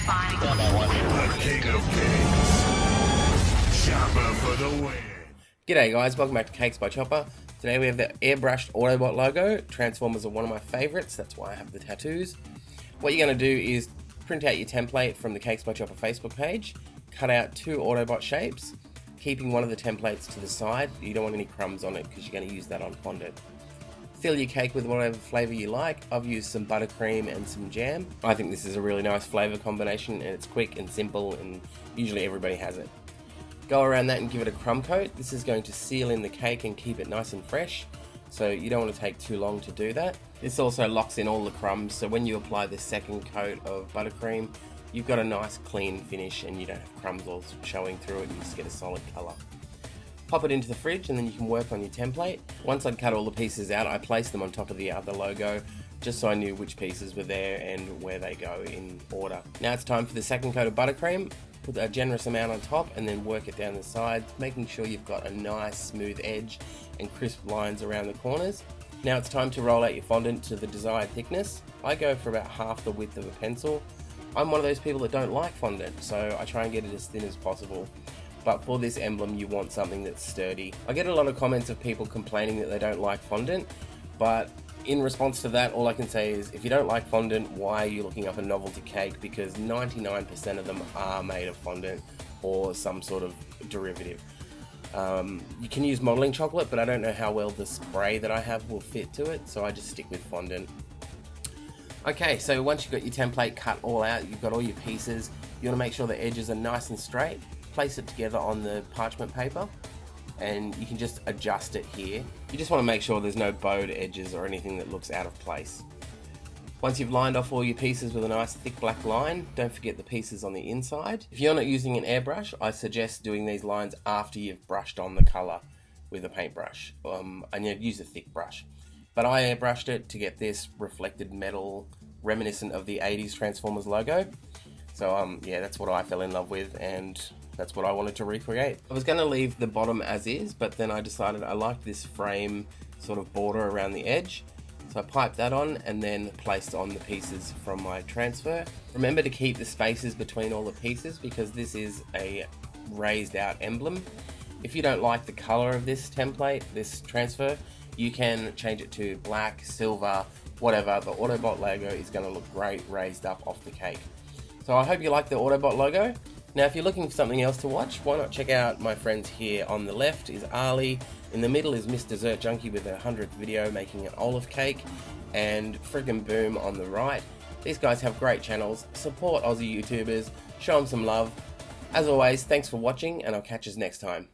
The king of cakes. Chopper for the win. G'day guys, welcome back to Cakes by Chopper. Today we have the airbrushed Autobot logo. Transformers are one of my favourites, that's why I have the tattoos. What you're going to do is print out your template from the Cakes by Chopper Facebook page, cut out 2 Autobot shapes, keeping one of the templates to the side. You don't want any crumbs on it because you're going to use that on fondant. Fill your cake with whatever flavour you like. I've used some buttercream and some jam. I think this is a really nice flavour combination and it's quick and simple and usually everybody has it. Go around that and give it a crumb coat. This is going to seal in the cake and keep it nice and fresh, so you don't want to take too long to do that. This also locks in all the crumbs, so when you apply the second coat of buttercream, you've got a nice clean finish and you don't have crumbs all showing through it, you just get a solid colour. Pop it into the fridge and then you can work on your template. Once I'd cut all the pieces out, I placed them on top of the other logo, just so I knew which pieces were there and where they go in order. Now it's time for the second coat of buttercream. Put a generous amount on top and then work it down the sides, making sure you've got a nice smooth edge and crisp lines around the corners. Now it's time to roll out your fondant to the desired thickness. I go for about half the width of a pencil. I'm one of those people that don't like fondant, so I try and get it as thin as possible. But for this emblem you want something that's sturdy. I get a lot of comments of people complaining that they don't like fondant, but in response to that, all I can say is if you don't like fondant, why are you looking up a novelty cake? Because 99% of them are made of fondant or some sort of derivative. You can use modelling chocolate, but I don't know how well the spray that I have will fit to it, so I just stick with fondant. Okay, so once you've got your template cut all out, you've got all your pieces, you want to make sure the edges are nice and straight. Place it together on the parchment paper and you can just adjust it here. You just want to make sure there's no bowed edges or anything that looks out of place. Once you've lined off all your pieces with a nice thick black line, don't forget the pieces on the inside. If you're not using an airbrush, I suggest doing these lines after you've brushed on the colour with a paintbrush, and you'd use a thick brush. But I airbrushed it to get this reflected metal reminiscent of the 80s Transformers logo. So yeah, that's what I fell in love with and that's what I wanted to recreate. I was going to leave the bottom as is, but then I decided I liked this frame sort of border around the edge. So I piped that on and then placed on the pieces from my transfer. Remember to keep the spaces between all the pieces because this is a raised out emblem. If you don't like the color of this template, this transfer, you can change it to black, silver, whatever. The Autobot logo is going to look great raised up off the cake. So I hope you like the Autobot logo. Now if you're looking for something else to watch, why not check out my friends here. On the left is Ali, in the middle is Miss Dessert Junkie with her 100th video making an olive cake, and Friggin' Boom on the right. These guys have great channels, support Aussie YouTubers, show them some love. As always, thanks for watching and I'll catch you next time.